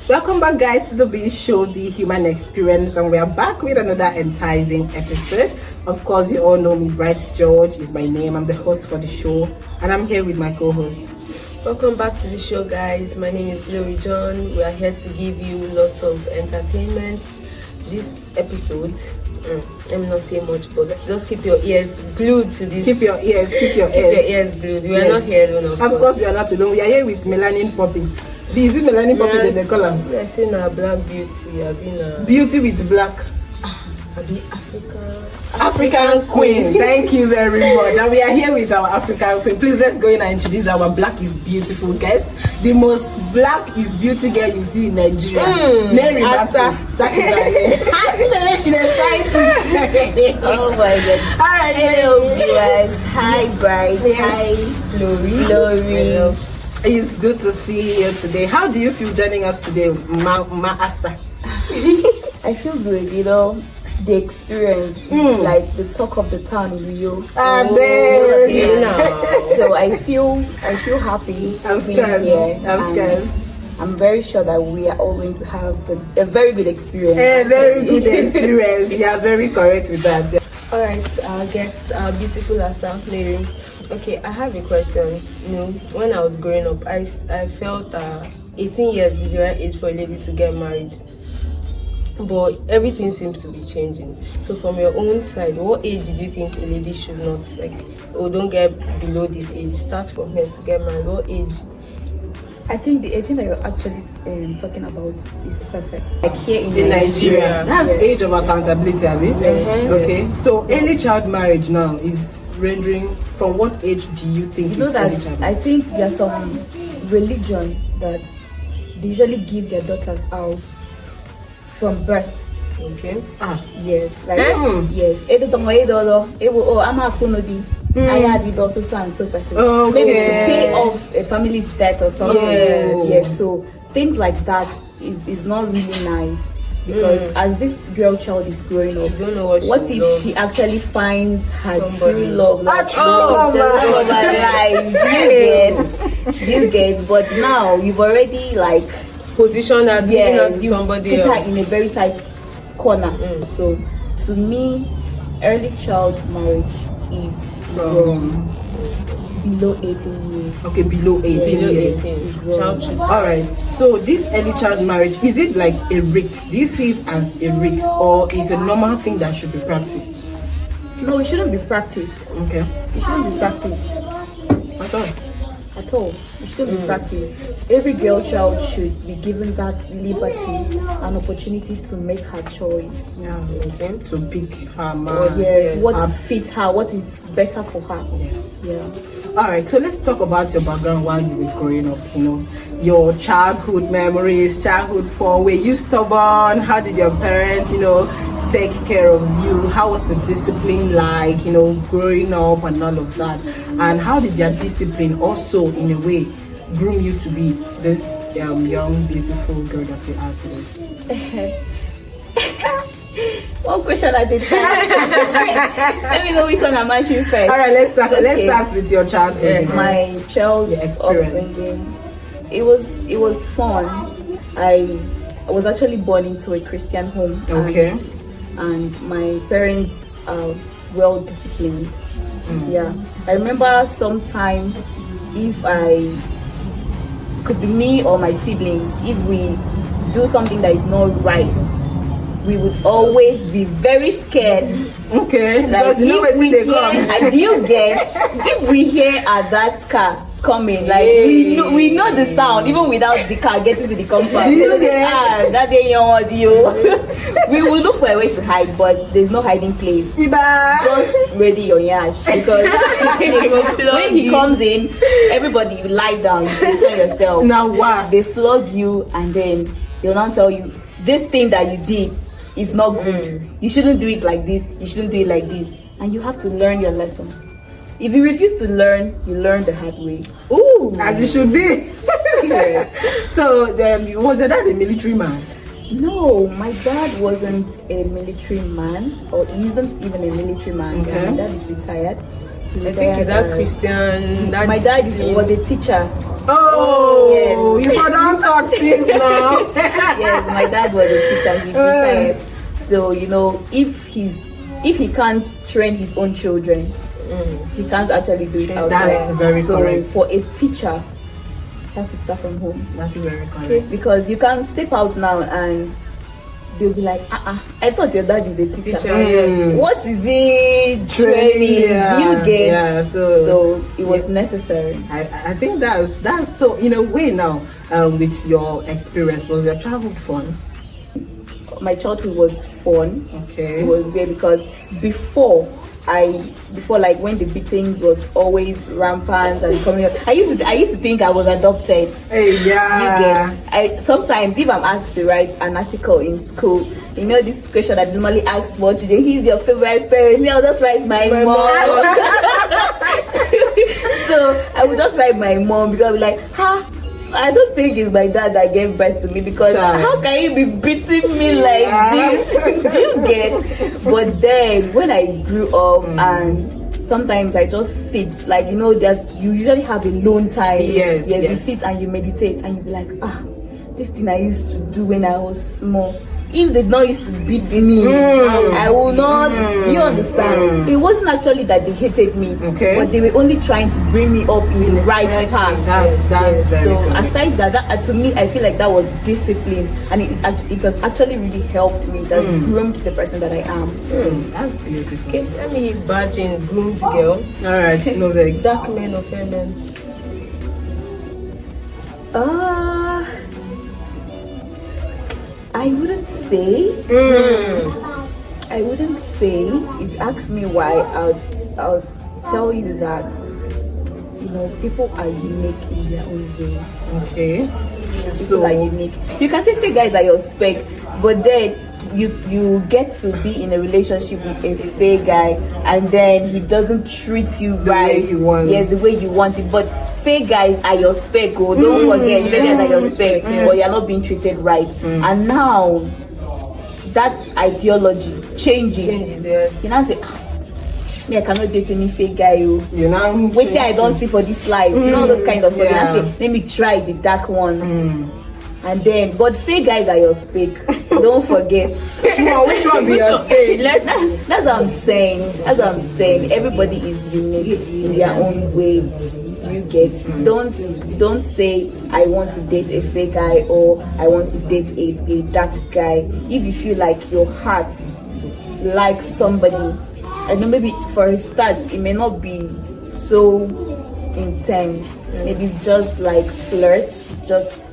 Welcome back, guys, to the B Show, the human experience, and we are back with another enticing episode. Of course, you all know me. Bright George is my name. I'm the host for the show, and I'm here with my co-host. Welcome back to the show, guys. My name is Glory John. We are here to give you lots of entertainment. This episode, let me not say much, but just keep your ears glued to this. Keep your ears glued. We are not here alone, of course. We are not alone. We are here with Melanin Poppy. Is it Melanin Poppy that they call her? We are saying our black beauty. Beauty with black. African Queen. Thank you very much. And we are here with our African Queen. Please, let's go in and introduce our Black is Beautiful guest. The most black is beauty girl you see in Nigeria. Mary Asa. That is her name. Oh my God. All right. Hello, viewers. Hi, Bright. Hi, Glory. It's good to see you today. How do you feel joining us today, Ma Asa? I feel good, the experience is like the talk of the town in Rio. So I feel happy being here. I'm very sure that we are all going to have a very good experience. A very good experience. You are very correct with that. All right, our guest, our beautiful Asa, Mary. Okay, I have a question. When I was growing up, I felt 18 years is the right age for a lady to get married. But everything seems to be changing. So from your own side, what age did you think a lady should not, don't get below this age? Start from here to get married. What age? I think the 18 that you're actually talking about is perfect. Like here in Nigeria. That's age of accountability, I mean. Okay. So early child marriage now is rendering. From what age do you think? I think there's some religion that they usually give their daughters out from birth. Okay. Yes. Yes. I had it also so and so person. Maybe to pay off a family's debt or something. Yes. So things like that is not really nice. Because as this girl child is growing up, you don't know what if she actually finds her true love, like true love of her life? Do you get? But now you've already position her, giving her to somebody else. Put her in a very tight corner. So to me, early child marriage is wrong. Below 18 years. Okay, below 18 years. Alright, so this early child marriage, is it like a risk? Do you see it as a risk, or it's a normal thing that should be practiced? No, it shouldn't be practiced. Okay. It shouldn't be practiced. At all. It shouldn't be practiced. Every girl child should be given that liberty and opportunity to make her choice. To pick her man. What fits her, what is better for her. Alright, so let's talk about your background while you were growing up, your childhood memories, childhood fun. Were you stubborn? How did your parents, take care of you? How was the discipline like, growing up and all of that? And how did your discipline also, in a way, groom you to be this young, beautiful girl that you are today? One question at a time. Let me know which one I'm answering first. Alright, let's start with your childhood. My child experience. It was fun. I was actually born into a Christian home. Okay. And my parents are well disciplined. I remember sometime, if I could be me or my siblings, if we do something that is not right, we would always be very scared. Okay, because you know where they come. Do you get? If we hear that car coming, we know the sound even without the car getting to the compound. That day we will look for a way to hide, but there's no hiding place. Just ready your yash, because when he comes in, everybody you lie down, you position yourself. Now what? They flog you, and then they'll now tell you this thing that you did is not good. You shouldn't do it like this. You shouldn't do it like this, and you have to learn your lesson. If you refuse to learn, you learn the hard way. Ooh, as it should be. So, was your dad a military man? No, my dad wasn't a military man, or isn't even a military man. Okay. My dad is retired. I think he's that Christian. My dad was a teacher. Oh, Yes. you don't talk since now. Yes, my dad was a teacher. He's retired. So if he can't train his own children, he can't actually do it outside. That's very correct. For a teacher, he has to start from home. That's very correct. Because you can't step out now and they'll be like, I thought your dad is a teacher. Yes. What is he training? Yeah. Do you get? Yeah, so it was necessary. I think that's so, in a way now, with your experience, was your childhood fun? My childhood was fun. Okay. It was weird because before like when the beatings was always rampant and coming up, I used to think I was adopted. Hey, yeah. You get, sometimes if I'm asked to write an article in school, this question that normally asks what today, who's your favorite parent? I'll just write my mom. So I would just write my mom because I'll be like, I don't think it's my dad that gave birth to me, because how can you be beating me like this? Do you get? But then when I grew up and sometimes I just sit, like you usually have alone time. Yes. You sit and you meditate and you be like, this thing I used to do when I was small. If they not used to beat me, I will not. Do you understand? It wasn't actually that they hated me, but they were only trying to bring me up in the right path. That's very so good. aside that, to me, I feel like that was discipline, and it has actually really helped me. It has groomed the person that I am. That's beautiful. Okay, let me badge in groomed girl. All right, no vex. Dark men or fair men? I wouldn't say. I wouldn't say. If you ask me why, I'll tell you that people are unique in their own way. Okay. People are unique. You can say fake guys are your spec, but then you get to be in a relationship with a fake guy, and then he doesn't treat you The right. way you want. Yes, the way you want it. But fake guys are your spec. Oh, don't forget, fake guys are your spec, but you're not being treated right. And now that ideology changes. Yes. You now say, me, I cannot date any fake guy. You know, Wait till I don't see for this life. All those kind of stuff. Yeah. You now say, let me try the dark ones. And then, but fake guys are your spec. Don't forget. Small, which one be your spade? That's what I'm saying. Everybody is unique in their own way. You get? Don't say I want to date a fake guy or I want to date a dark guy. If you feel like your heart likes somebody, I know maybe for a start it may not be so intense. Maybe just like flirt, just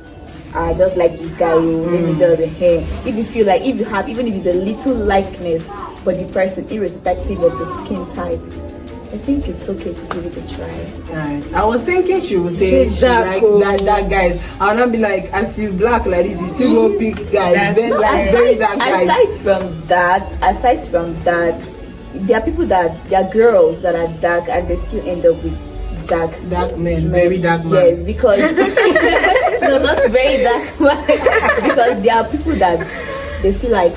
like this guy, let me do the hair. If you feel like, even if it's a little likeness for the person, irrespective of the skin type, I think it's okay to give it a try. Right. I was thinking she would say she like that guys. I would not be like, as you black like this, you still go pick guys. Very dark guys. Aside from that, there are there are girls that are dark and they still end up with dark men, very dark men. Yes, because no, not very dark man. Because there are people that they feel like,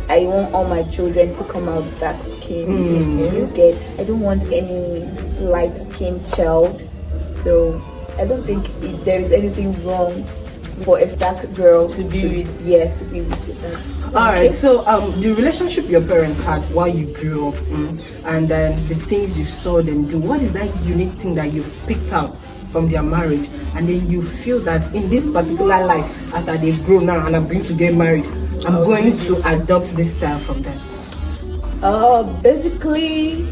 I want all my children to come out dark skin. I don't want any light skinned child. So I don't think there is anything wrong for a dark girl to be with. Yes, to be with that. Alright, so the relationship your parents had while you grew up, and then the things you saw them do, what is that unique thing that you've picked out from their marriage, and then you feel that in this particular life, as they grow now and I'm going to get married, I'm going to adopt this style from them? Basically,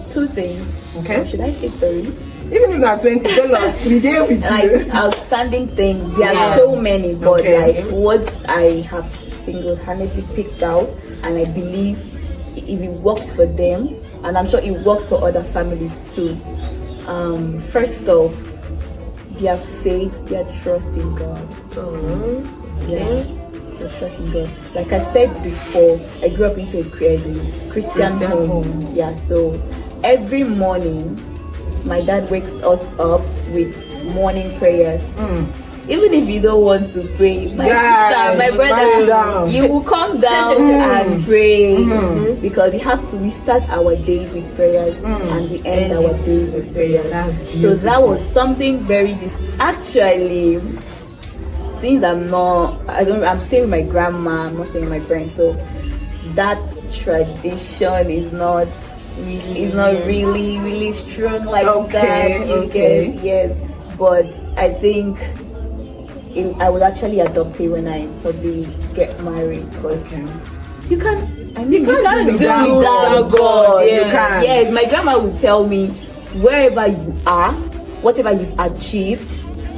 two things. Okay. Or should I say three? Even if not 20, tell us, we there with Like you. outstanding things. There are so many, but Okay. like what I have single-handedly picked out, and I believe if it works for them, and I'm sure it works for other families too. First off, their faith, their trust in God. Yeah, their trust in God. Like I said before, I grew up into a Christian home. Yeah, so every morning, my dad wakes us up with morning prayers. even if you don't want to pray, my Guys, sister, my smash down. brother, you will come down and pray, because we start our days with prayers and we end our days with prayers. That's So beautiful. that was something very actually. Since I'm staying with my grandma, I'm not staying with my parents, so that tradition is not really strong like that. You get, yes, but I think I would actually adopt it when I probably get married, because you can't do without God. Yeah. You can't. Yes, my grandma would tell me, wherever you are, whatever you've achieved,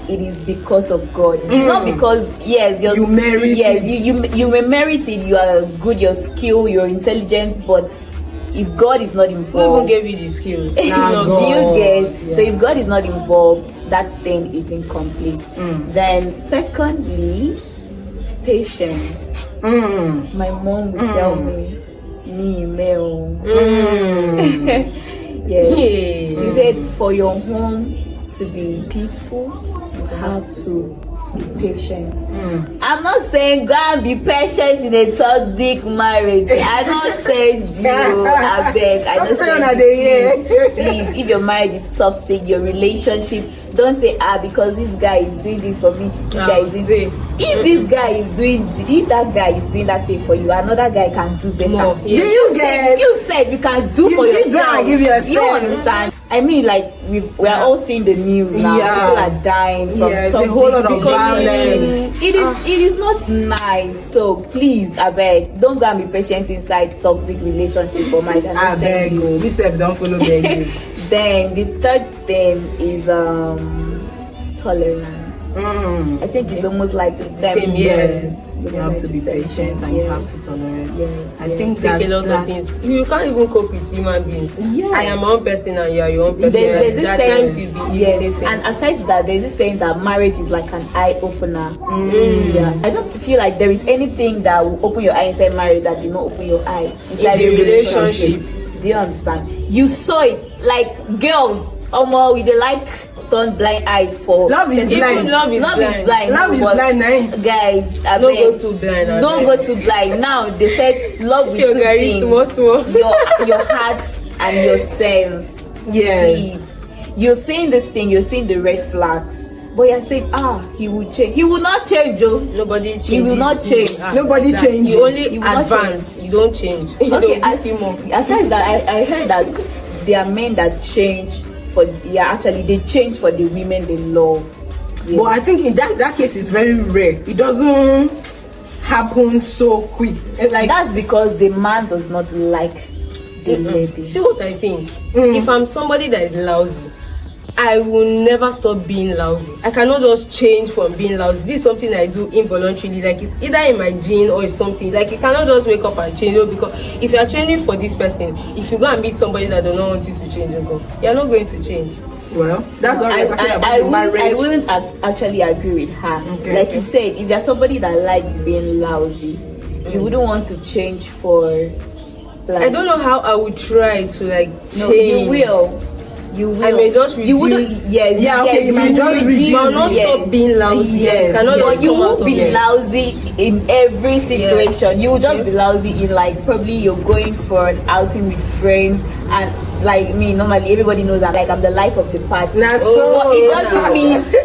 it is because of God. It's not because you merit it. you may merit it. You are good, your skill, your intelligence, but if God is not Who even involved, gave you the skills? do you get? So if God is not involved, that thing is incomplete. Then secondly, patience. My mom would tell me, male. Yes. She said, for your home to be peaceful, you have to be patient. I'm not saying go and be patient in a toxic marriage. I don't say you, I beg. I don't say please, if your marriage is toxic, your relationship, don't say because this guy is doing this for me. If that guy is doing that thing for you, another guy can do better. More. You said you can do for yourself. You understand? I mean, like we are all seeing the news now. People are dying from it's a whole lot of violence. It is not nice. So please, I beg, don't go and be patient inside toxic relationship or marriage. I beg you. This step don't follow begging. Then the third thing is tolerance. I think it's almost like the same. Yes. You have to be patient and you have to tolerate. I think take a lot of things. You can't even cope with human beings. I am one person and you are your own person. There's this saying, times you be irritating. And aside from that, there's this saying that marriage is like an eye opener. I don't feel like there is anything that will open your eye inside marriage that did not open your eye inside the relationship. Do you understand? You saw it, like girls, with the turn blind eyes for love is blind. Love is blind. Guys, Don't go too blind. Don't go too blind. Now they said love with your two things. small. Your heart and your sense. Yes. Please. You're saying this thing, you're seeing the red flags, but you're saying, he will change. He will not change, Joe. Nobody changes. He will not change. Nobody changes. You only advance. You don't change. Okay, aside that, I heard that there are men that change they change for the women they love. Yeah. But I think in that case is very rare. It doesn't happen so quick. It's like that's because the man does not like the lady. See what I think? If I'm somebody that is lousy, I will never stop being lousy. I cannot just change from being lousy. This is something I do involuntarily. Like it's either in my gene or it's something. Like you cannot just wake up and change. Because if you are changing for this person, if you go and meet somebody that does not want you to change, you are not going to change. Well, that's what we're talking about. I wouldn't actually agree with her. You said, if there's somebody that likes being lousy, you wouldn't want to change for. I don't know how I would try to change. No, you will. I may just reduce. You wouldn't. You might just reduce. You will not stop being lousy. But you won't be lousy in every situation. You will just be lousy in probably you're going for an outing with friends and like me. Normally, everybody knows that I'm the life of the party.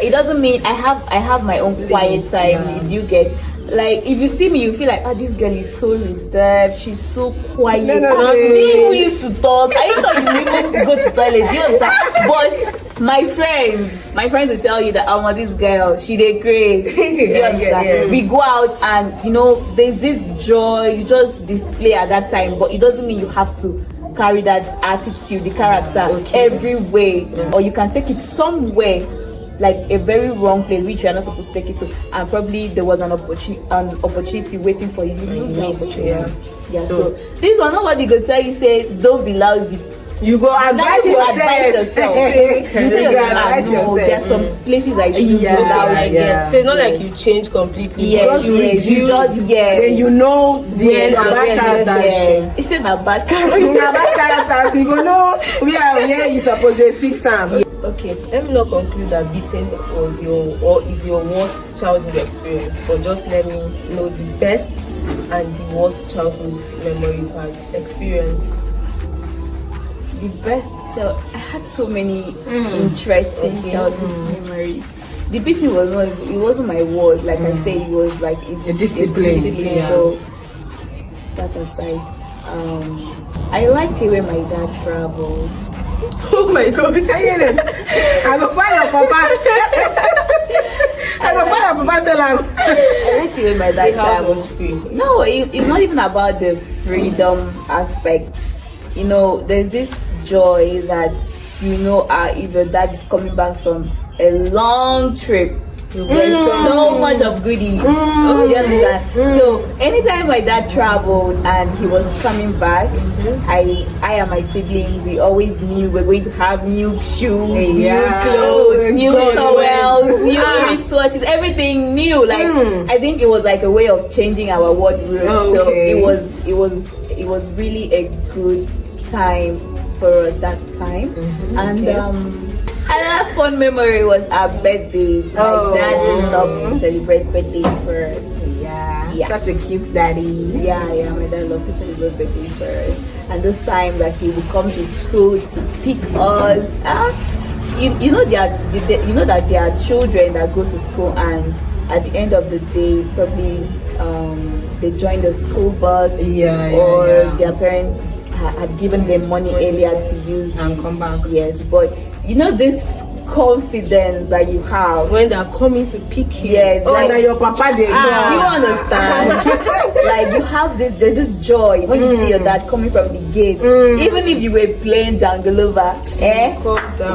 It doesn't mean I have my own quiet time. You get. If you see me, you feel like, this girl is so reserved. She's so quiet. We used to talk. Are you sure you even go to toilet? Do you understand? But my friends will tell you that this girl, she dey crazy. Do you understand? We go out and there's this joy you just display at that time, but it doesn't mean you have to carry that attitude, the character everywhere, or you can take it somewhere. Like a very wrong place which you are not supposed to take it to, and probably there was an opportunity waiting for you. So this one nobody go tell you say don't be lousy. You go advise yourself. There are some places I should go lousy. So it's not like you change completely. Then you know the bad characters. It's not bad characters. You go know where you supposed to fix them. Okay, let me not conclude that beating was is your worst childhood experience, but just let me know the best and the worst childhood memory you had experience. The best child. I had so many interesting childhood memories. The beating was not. It wasn't my worst. Like I say, it was like a discipline. Yeah. So that aside, I liked it when my dad traveled. Oh my God! I go find your papa. I go find your papa. Tell him. I liked it when my dad The house traveled. was free. No, it's not even about the freedom aspect. You know, there's this joy that if your dad is coming back from a long trip, there's so much of goodies. Do you understand? So anytime my dad traveled and he was coming back, I and my siblings, we always knew we're going to have new shoes, new clothes, new towels, new wristwatches, everything new. Like I think it was like a way of changing our wardrobe. So it was really a good time for that time. And another fun memory was our birthdays. My dad loved to celebrate birthdays for us. Yeah, such a cute daddy. Yeah, my dad loved to celebrate birthdays for us. And those times that he would come to school to pick us. You know that there are children that go to school and at the end of the day probably they join the school bus or their parents had given them money earlier to use and come back. Yes, but you know this confidence that you have when they're coming to pick you. Yes, like that your papa did. Do you understand? Like you have there's this joy when you see your dad coming from the gate. Even if you were playing Jangalova,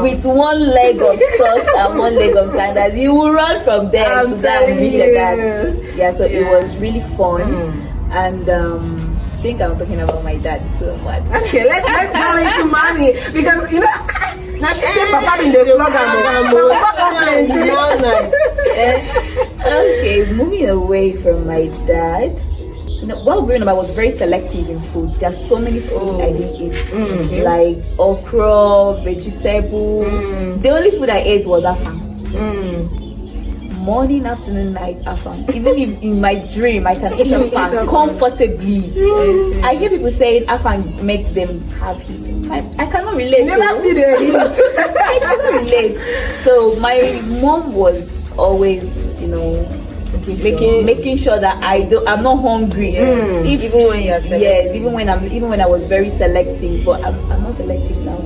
with one leg of socks and one leg of sandals, you will run from there to that and meet your dad. Yeah, so it was really fun. And I think I'm talking about my dad so much. Okay, let's go into mommy because now she said papa in the vlog. Okay, moving away from my dad. While growing up, I was very selective in food. There's so many food I didn't eat, like okra, vegetable. The only food I ate was afang. Morning, afternoon, night, afang. Even if in my dream I can eat afang comfortably. I hear people saying afang makes them have heat. I cannot relate. Never see the heat. I cannot relate. So my mom was always, making sure that I'm not hungry. Even when you're selective. Yes, even when I was very selective, but I'm not selective now.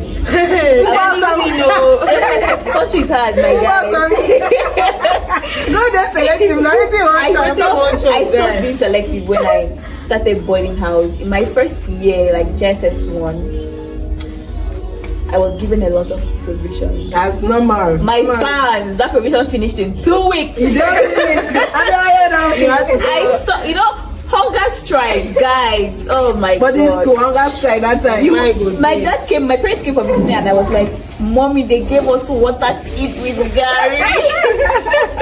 Country is hard, my guys. No, they're selective. I stopped being selective when I started boarding house. In my first year, like JSS1, I was given a lot of provision. That's normal. My fans, that provision finished in 2 weeks. You don't need it. I saw, hunger strike, guys. Oh my but God. But in school, hunger strike that time. My parents came for me and I was like, Mommy, they gave us water to eat with Gary.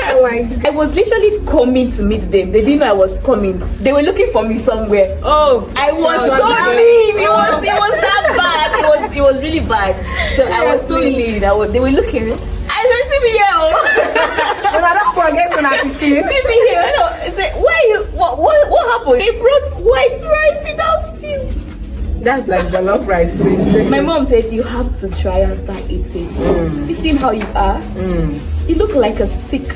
Oh my God. I was literally coming to meet them. They didn't know I was coming. They were looking for me somewhere. I was so lean. It was that bad. It was really bad. So I was so lean. They were looking. I said, see me here. But I don't forget when I see me here. I said, what happened? They brought white rice without stew. That's like jollof rice, please. My mom said you have to try and start eating. You see how you are? You look like a stick.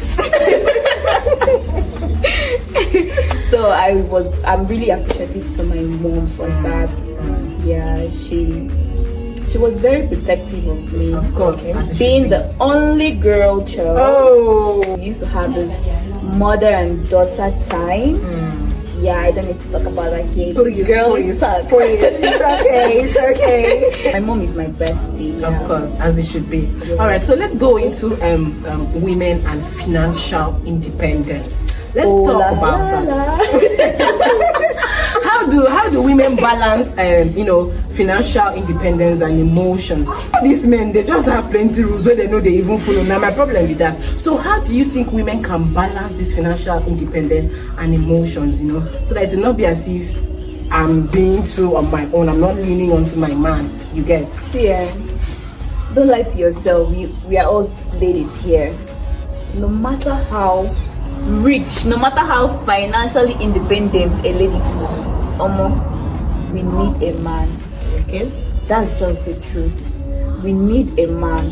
So I'm really appreciative to my mom for that. Yeah, she was very protective of me. Of course. Being the only girl child. We used to have this mother and daughter time. Yeah, I don't need to talk about that here. Girls talk. Please. It's okay. My mom is my bestie. Of course, as it should be. Yeah. All right, so let's go into women and financial independence. Let's talk about that. How do women balance financial independence and emotions? These men, they just have plenty rules where they know they even follow. Now my problem with that. So how do you think women can balance this financial independence and emotions, so that it will not be as if I'm being too on my own, I'm not leaning onto my man, you get? See, don't lie to yourself. We are all ladies here. No matter how rich, no matter how financially independent a lady is, we need a man. Okay. That's just the truth. We need a man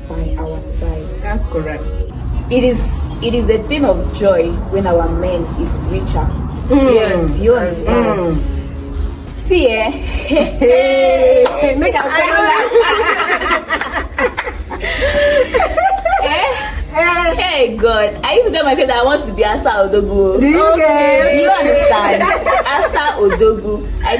by our side. That's correct. It is a thing of joy when our man is richer. Yes. Do you understand? See, Hey, make a Hey God, I used to tell myself that I want to be Asa Odogu. Do you get? Do you understand? Asa Odogu. I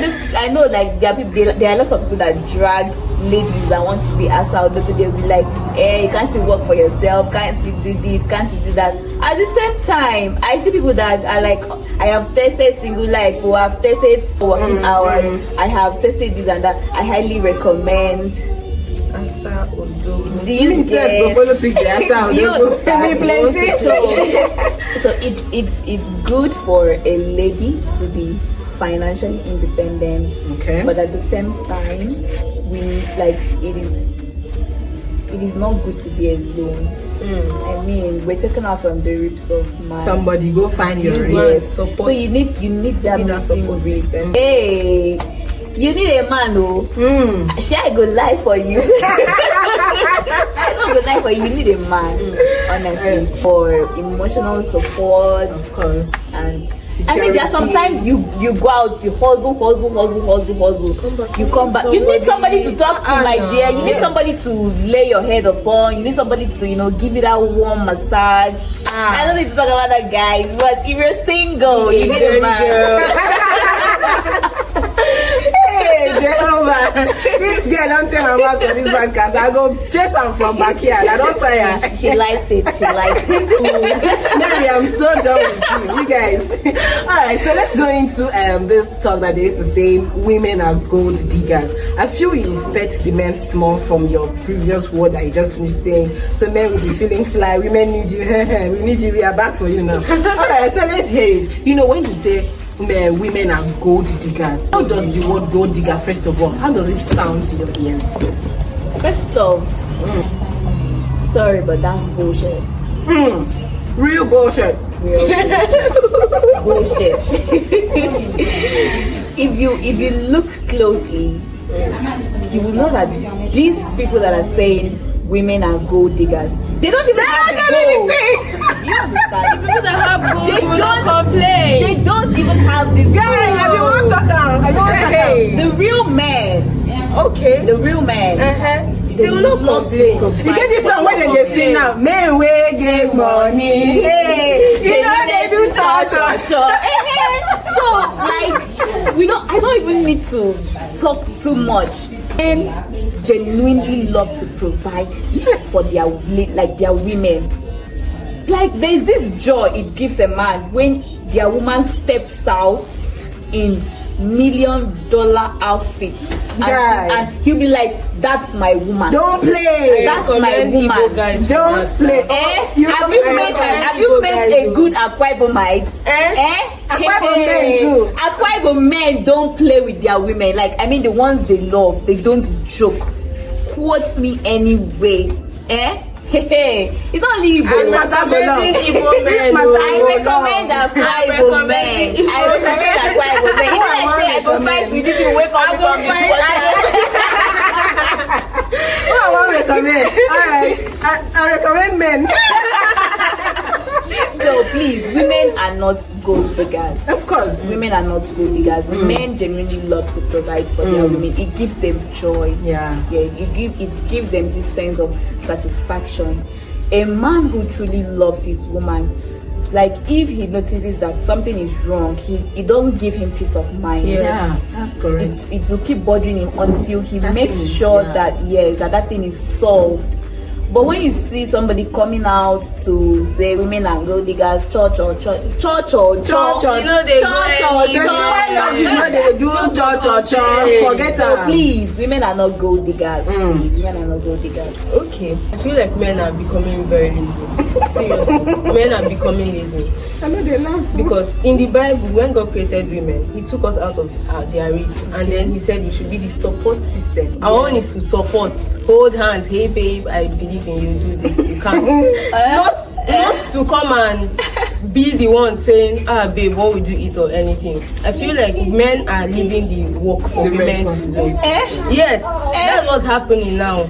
know like there are a lot of people that drag ladies that want to be Asa Odogu. They'll be like, hey, you can't see work for yourself, can't see do this, can't see do that. At the same time, I see people that are like, I have tested single life, or I've tested working hours, I have tested this and that. I highly recommend. Asa Odogu. Do you get? Do you understand? So it's good for a lady to be financially independent. Okay. But at the same time, it is not good to be alone. I mean, we're taken out from the ribs of man. Somebody go find your Yes. support. So you need that missing support rib. system. Hey, you need a man, oh. Shall I go lie for you? I don't go lie for you. You need a man, honestly, for emotional support. Of course. And Security. I mean, there are sometimes you go out, you hustle. You come back. You need somebody to talk to, my dear. You need somebody to lay your head upon. You need somebody to, give you that warm massage. I don't need to talk about that, guys. But if you're single, you need a man. Hey, Jehovah, this girl don't tell her about on this podcast. I go chase her from backyard. I don't say her. She likes it. Mary, I'm so done with you guys. Alright, so let's go into this talk that they used to say women are gold diggers. I feel you've bet the men small from your previous word that you just finished saying. So men will be feeling fly, women need you, we need you, we are back for you now. Alright, so let's hear it. When you say women are gold diggers, how does the word gold digger, first of all, how does it sound to your ear? First off, sorry, but that's bullshit. Real bullshit. Bullshit. If you look closely, you will know that these people that are saying women are gold diggers, they don't even have the gold. Do you understand? The people that have gold will not complain. They don't even have this gold. The real men. Okay. The real men. They will not complain. You get this song where they sing now. Men wey get money. Hey, they do cha. So I don't even need to talk too much. Men genuinely love to provide for their women. Like there's this joy it gives a man when their woman steps out in $1 million outfit and he'll be like, that's my woman. Don't play. That's my woman. Guys, don't play. Have you met a good Akwa Ibomite? Akwa Ibom men too. Akwa Ibom men don't play with their women. Like, I mean, the ones they love, they don't joke. Quote me anyway. It's not only Igbo. I'm recommending Igbo men. I recommend Akwa Ibom men. I recommend Akwa Ibom men. If I say I go fight with you, wake up from the Who I want to recommend? Alright, I recommend men. So please, women are not gold diggers. Of course. Women are not gold diggers. Men genuinely love to provide for their women. It gives them joy. It gives them this sense of satisfaction. A man who truly loves his woman, like if he notices that something is wrong, he doesn't give him peace of mind. Yeah, that's correct. It will keep bothering him until he makes sure that that thing is solved. But when you see somebody coming out to say women are gold diggers, church or church, you know they they do church or church. Forget so her. please, women are not gold diggers. Women are not gold diggers. Okay, I feel like men are becoming very lazy. Seriously, men are becoming lazy. I know they laugh. Because in the Bible, when God created women, He took us out of their rib, and then He said we should be the support system. Our own is to support, hold hands. Hey babe, I believe in you. Do this. You can not to come and be the one saying, babe, what would you eat or anything. I feel like men are leaving the work for women to do. Yes, that's what's happening now.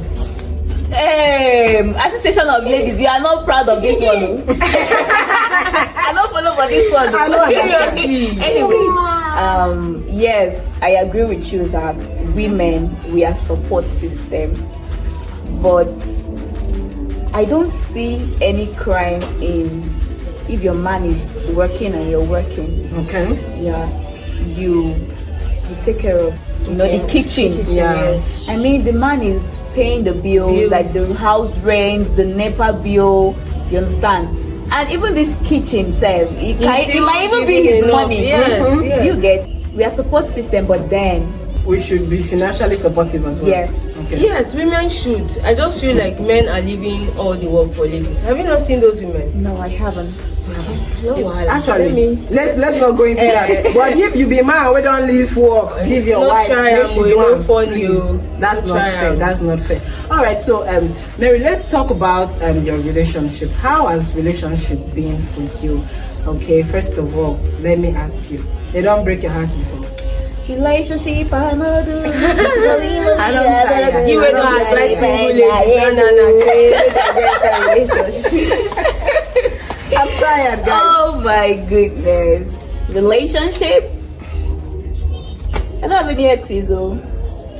Association of ladies, we are not proud of this one. I don't follow for this one. I know, seriously. Anyway, yes, I agree with you that women, we are support system, but I don't see any crime in if your man is working and you're working. Okay. Yeah, you take care of the kitchen. Yeah. Yes. I mean, the man is paying the bills, like the house rent, the NEPA bill. You understand? And even this kitchen, it might even be his money. Yes. Do you get? We are support system, but then we should be financially supportive as well. Yes. Okay. Yes, women should. I just feel like men are leaving all the work for ladies. Have you not seen those women? no, I haven't. No, Actually, let's not go into that. But if you be man, we don't leave work. Give your No wife. try Make she am, do no am, fun please. you. That's No not try fair. am. That's not fair. All right. So, Mary, let's talk about your relationship. How has relationship been for you? Okay. First of all, let me ask you. They don't break your heart before. Relationship, I know do. I don't tire. You were not advise single ladies. No, relationship. I'm tired, guys. Oh my goodness. Relationship? I don't have any exes, oh.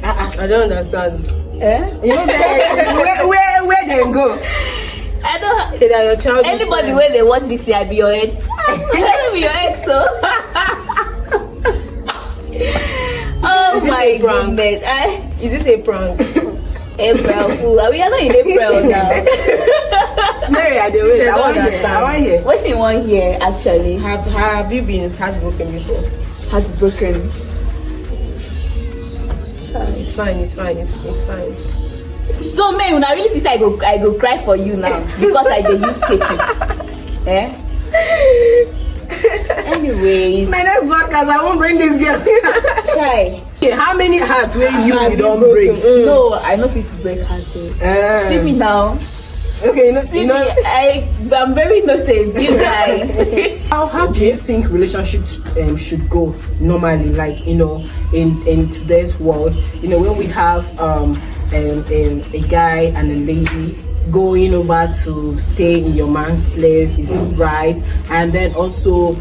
I don't understand. Eh? You know where they go? I don't have They are your child. anybody where they watch this year, I be your ex. I be your ex, oh. Oh this my a prank? goodness. Is this a prank? April fool. We are not in April now. Mary, I do wait. I I want don't here. I want here. What's in 1 year actually? Have you been heartbroken before? Heartbroken. It's fine. It's fine. So man, when I really feel say I go cry for you now because I dey use kitchen. Eh? Anyways, My next podcast, I won't bring this girl. try. Okay, how many hearts will Have you you don't broken? bring? No, I know fit to break heart. Oh. See me now. Okay, See me. I'm very innocent, you guys. How do you think relationships should go normally? Like, in today's world, when we have a guy and a lady going over to stay in your man's place, is it right? And then also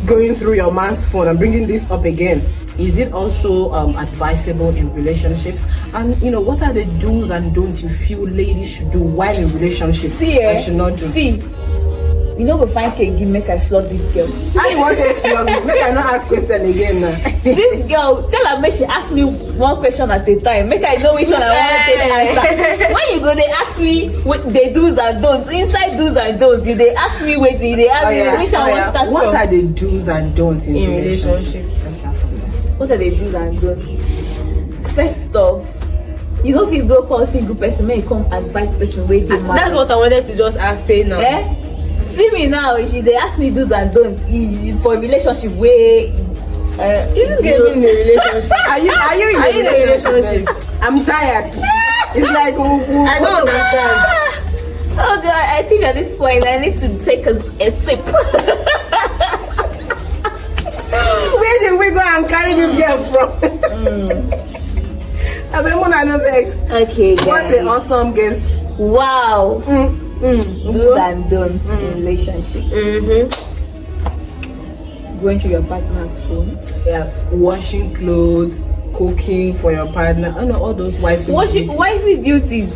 going through your man's phone and bringing this up again, is it also advisable in relationships? And what are the do's and don'ts you feel ladies should do while in relationship and should not do? See, you know go find cake give make I flog this girl. I want to flog me. Make I not ask question again now. This girl, tell her make she ask me one question at a time. Make I know which one I want to answer. When you go, they ask me what they do's and don'ts. Inside do's and don'ts, you they ask me waiting. They ask me which one I want to start What from. are the do's and don'ts in relationship? Let's start from there. What are the do's and don'ts? First off, you know if you go call single person, may you come advise person where they marry. That's what I wanted to just say now. Eh? See me now, they ask me do's and don'ts for relationship where This is getting in a relationship. Are you in a relationship? I'm tired. It's like I don't understand. Oh God, I think at this point I need to take a sip. Where did we go and carry this girl from? I mean, Mona no vex. Okay, guys. What an awesome guest. Wow. Do's and don'ts in relationship. Going through your partner's phone. Yeah, washing clothes, cooking for your partner. I know all those wifey Wifey duties.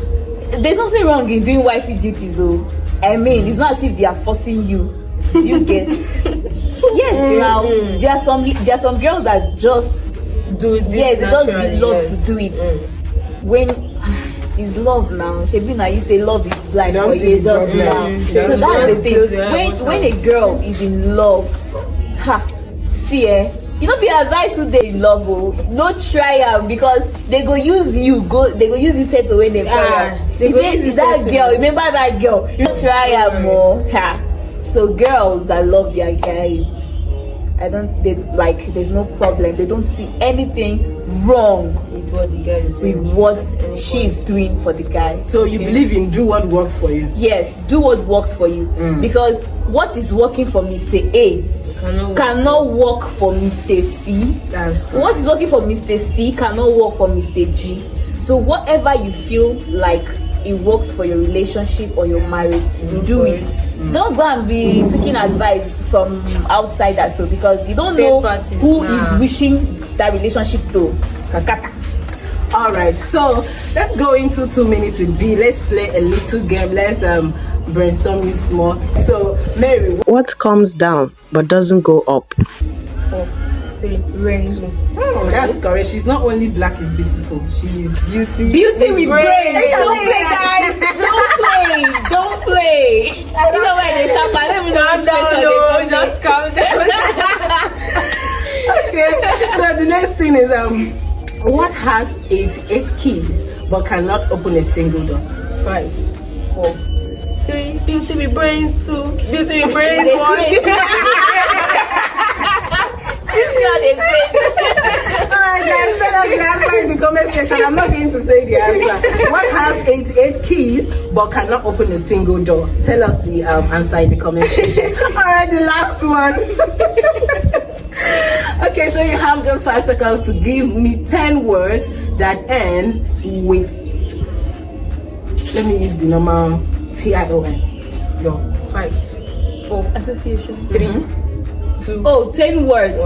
There's nothing wrong in doing wifey duties, oh. I mean, it's not as if they are forcing you. Do you get? Yes, now there are some girls that just Do this they just naturally, love yes. to do it. When is love now. Shebina, you say love is blind, You don't but see you the just problem. now. You So don't that's the close thing. your eyes, When a girl is in love, see you know be advice who they in love no try am because they go use you set away them they go use you is that settle. girl remember that girl you try am more so girls that love their guys there's no problem, they don't see anything wrong With what the guy is with doing. what she's doing for the guy. So you believe in do what works for you? Yes, do what works for you because what is working for Mr. A cannot work for Mr. C. That's correct. What is working for Mr. C cannot work for Mr. G. So whatever you feel like it works for your relationship or your marriage, do it. Don't go and be seeking advice from outsiders, so because you don't know who is wishing that relationship to scatter. All right, so let's go into 2 minutes with B. Let's play a little game. Let's brainstorm this more. So Mary, What comes down but doesn't go up? 4, 3, rain. oh, that's correct. She's not only black is beautiful, she's beauty. Beauty with brain. Don't Hey, play, guys. Don't play. You know why they sharp? I don't even know which question they just calm down. Okay, so the next thing is what has 88 keys but cannot open a single door? 5, 4, 3, beauty with brains. 2, beauty with brains. They 1. crazy. This girl is crazy. Alright guys, tell us the answer in the comment section. I'm not going to say the answer. What has 88 keys but cannot open a single door? Tell us the answer in the comment section. Alright, the last one. Okay, so you have just 5 seconds to give me 10 words that ends with, let me use the normal T-I-O-N. Go. 5, 4, Association. 3, 2. Oh, 10 words.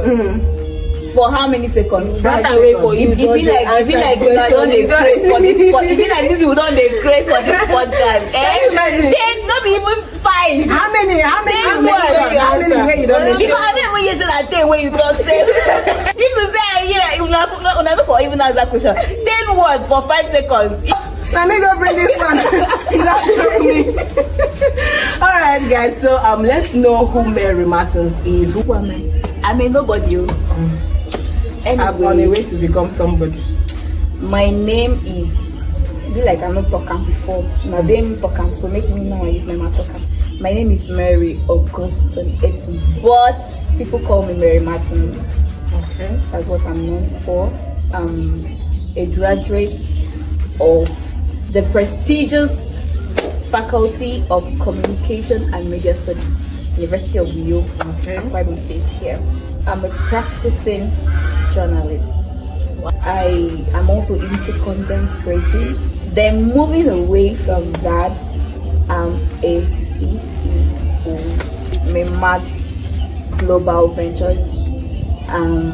For how many seconds? That 5 I wait seconds. for you. It be like we don't dey craze for this pod. It be like this we don't dey craze for this podcast. you imagine? Then not be even fine. How many? How many? Ten you mention? words. How many where you don't Because mention? I don't even hear say that thing when you talk say. If you say yeah, you not for even answer question. 10 words for 5 seconds. Let me go bring this one. You don't show me. Alright guys, so let's know who Mary Martins is. Who am I? I mean nobody. I'm on a way to become somebody. My name is be like I'm not talking before. My name talking, so make me know I use my mouth talking. My name is Mary Augustine Etin, but people call me Mary Martins. Okay. That's what I'm known for. A graduate of the prestigious Faculty of Communication and Media Studies, University of Uyo, Okay. Akwa Ibom State here. I'm a practicing journalist. I am also into content creating. Then moving away from that, I'm a CEO, Matt's Global Ventures.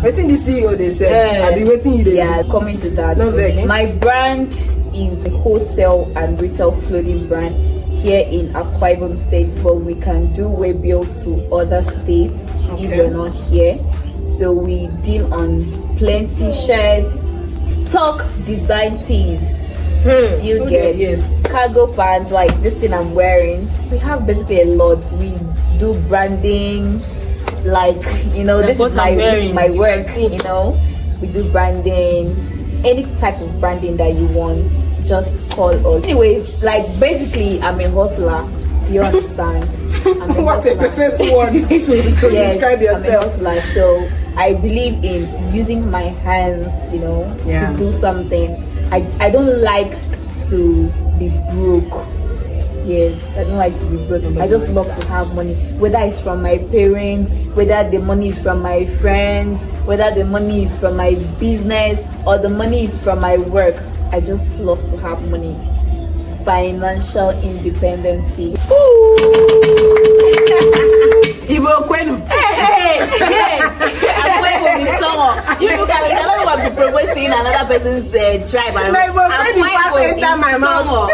Waiting the CEO they said. I'll be waiting you there. Yeah, coming to that. No vex. My brand is a wholesale and retail clothing brand here in Akwa Ibom State, but we can do web build to other states if Okay. we're not here. So we deal on plenty shirts, stock design tees. Do you Okay, get yes. cargo pants like this thing I'm wearing? We have basically a lot. We do branding, like That's this is what I'm this is wearing. my You work. can see. We do branding, any type of branding that you want. Just call us. Anyways, like basically, I'm a hustler. Do you understand? I'm a What a hustler. perfect word to Yes, describe I'm a yourself. hustler. So I believe in using my hands, Yeah. to do something. I don't like to be broke. Yes, I don't like to be broke. I just love to have money. Whether it's from my parents, whether the money is from my friends, whether the money is from my business, or the money is from my work. I just love to have money. Financial independency. Ibo Kwenu. I'm going to be someone. You cannot be promoting another person's tribe. No, Ibo Kwenu pass enter my mouth.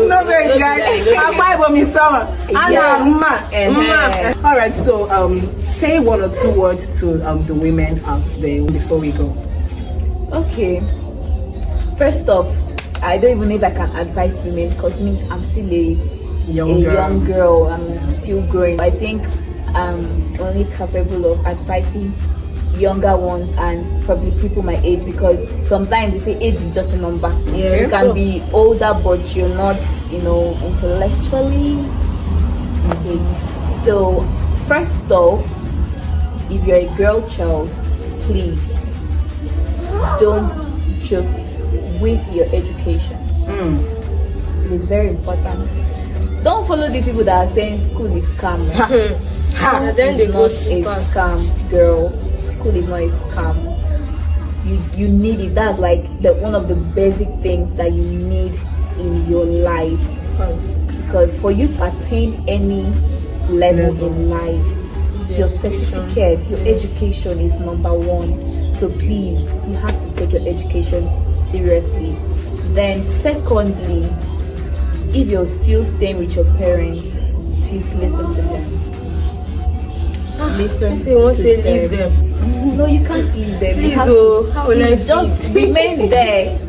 No vex guys. Akwa Ibom is summer. Yeah. Alright, so say 1 or 2 words to the women out there before we go. Okay. First off, I don't even know if I can advise women, because me, I'm still a young girl. I'm still growing. I think I'm only capable of advising younger ones and probably people my age, because sometimes they say age is just a number. You can be older but you're not, intellectually okay. So first off, if you're a girl child, please don't joke with your education. It is very important. Don't follow these people that are saying school is scam. And then they go not a scam, girls. School is not a scam. You need it. That's like one of the basic things that you need in your life. Because for you to attain any level in life, your certificate, your education is number one. So please, you have to take your education seriously. Then secondly, if you're still staying with your parents, please listen to them. Listen to leave them. No, you can't leave them. Please, please just remain there.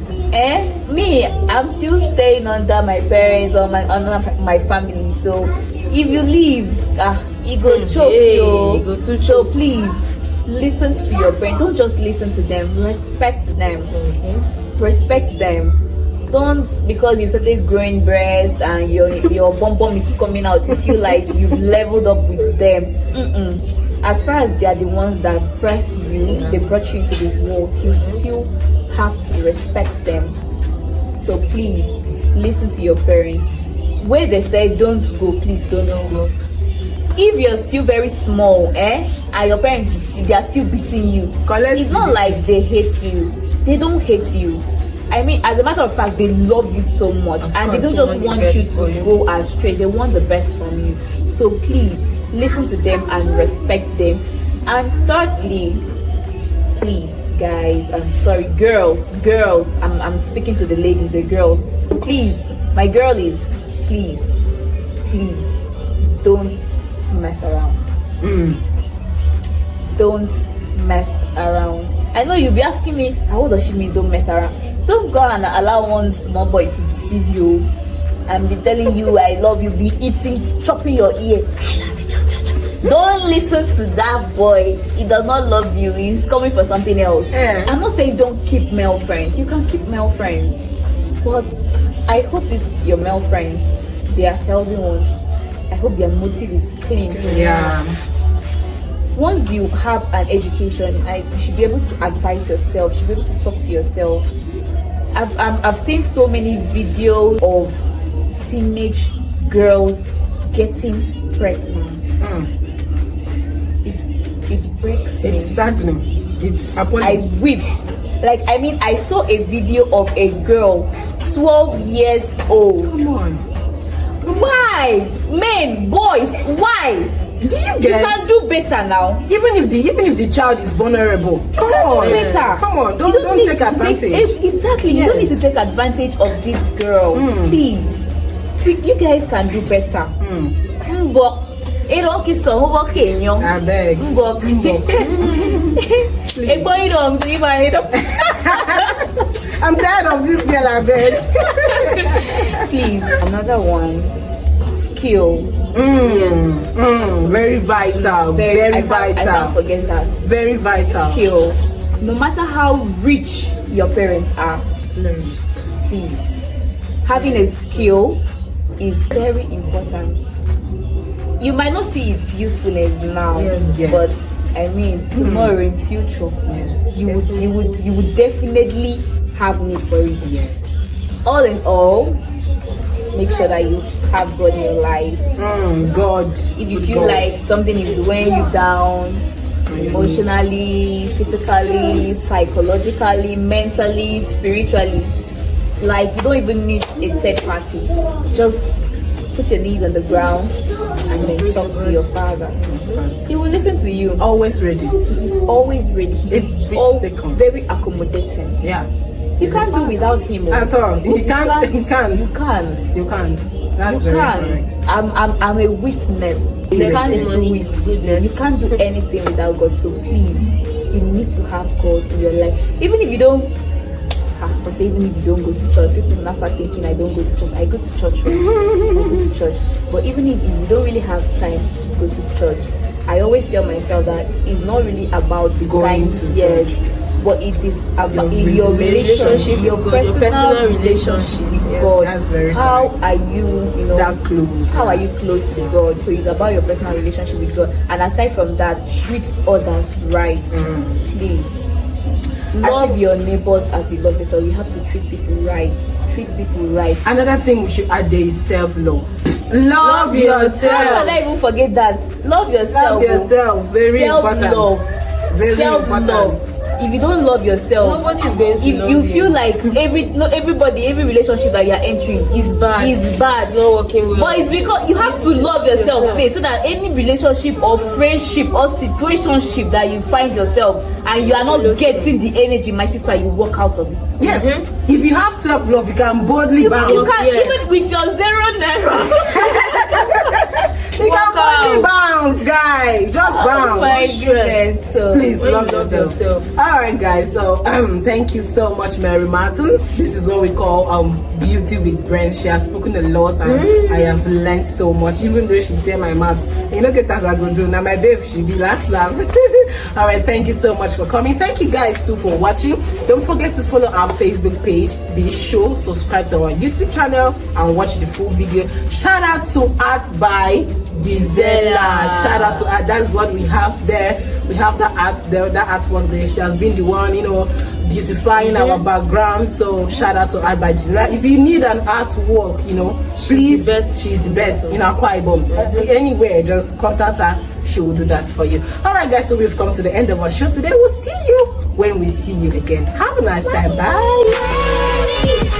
Me, I'm still staying under my parents or under my family. So if you leave, it go choke you. So please listen to your parents. Don't just listen to them. Respect them. Respect them. Don't, because you started growing breast and your bum bum is coming out, you feel like you've leveled up with them. As far as they are the ones that birthed you, they brought you into this world, you still have to respect them. So please listen to your parents. Where they say don't go, please don't go. If you're still very small, and your parents they are still beating you, it's not like they hate you. They don't hate you. I mean, as a matter of fact, they love you so much, and they don't just want you to go astray. They want the best from you. So please listen to them and respect them. And thirdly, please, guys, I'm sorry, girls, I'm speaking to the ladies, the girls. Please, my girlies, please, don't mess around. Don't mess around. I know you'll be asking me, what does she mean, don't mess around? Don't go and allow one small boy to deceive you and be telling you I love you, be chopping your ear. I love you. Don't listen to that boy. He does not love you. He's coming for something else. I'm not saying don't keep male friends. You can keep male friends. But I hope your male friends, they are healthy ones. I hope their motive is clean. Yeah. Once you have an education, you should be able to advise yourself. You should be able to talk to yourself. I've seen so many videos of teenage girls getting pregnant. It breaks me. It's saddening. It's appalling. I weep. I saw a video of a girl 12 years old. Come on. Why? Men, boys, why? Do you You can do better now. Even if the child is vulnerable, come on, better. Come on, don't take advantage. Exactly, you don't need to take advantage of these girls. Please, you guys can do better. I beg. I'm tired of this girl, I beg. Please, another one. Skill. Very vital. Very vital. I can't forget that. Very vital. Skill. No matter how rich your parents are, please. Having a skill is very important. You might not see its usefulness now, but I mean tomorrow in future, you would definitely have need for it. Yes. All in all, make sure that you have God in your life. God. If you feel like something is weighing you down, emotionally, physically, psychologically, mentally, spiritually, like you don't even need a third party. Just put your knees on the ground and then talk to your father. He will listen to you. Always ready. He's always ready. He's very accommodating. Yeah. You can't do without him. At all. You can't. You can't. That's You very can't. correct. I'm a witness. You can't do it. You can't do anything without God. So please, you need to have God in your life. Even if you don't Because even if you don't go to church, people will not start thinking I don't go to church. I go to church, right? I go to church. But even if you don't really have time to go to church, I always tell myself that it's not really about the Going time, to yes, church. but it is about your relationship, your personal relationship with Yes, God. that's very How correct. are you, That close. how are you close to God? So it's about your personal relationship with God. And aside from that, treat others right, please. Love your neighbors as you love yourself. You have to treat people right. Treat people right. Another thing we should add there is self-love. Love yourself. How can I even forget that? Love yourself. Love yourself. Very important. Self-love. Very Self-love. important. If you don't love yourself, Nobody is going to if love you you. feel like every relationship that you're entering It's bad. is bad, Not working well. but it's because you have to love yourself first, so that any relationship or friendship or situationship that you find yourself and you are not getting the energy, my sister, you walk out of it. Yes. If you have self-love, you can boldly bounce. You can, Yes. even with your 0 naira. You can boldly bounce, guys. Just bounce. Oh my goodness. So, Please When love you love yourself. yourself. All right, guys. So thank you so much, Mary Martins. This is what we call beauty with brains. She has spoken a lot, and I have learned so much. Even though she did my maths, you know, get as I go do now. My babe, she be last. All right, thank you so much for coming. Thank you guys too for watching. Don't forget to follow our Facebook page. Be sure subscribe to our YouTube channel and watch the full video. Shout out to Art by Gisela. Shout out to her. That's what we have there. We have that art there, that artwork there. She has been the one, you know, beautifying our background. So shout out to Art by Gisela. If you need an artwork, you know, please, she's the best in Akwa Ibom. Anywhere, just contact her. She will do that for you. All right, guys. So we've come to the end of our show today. We'll see you when we see you again. Have a nice time. Bye.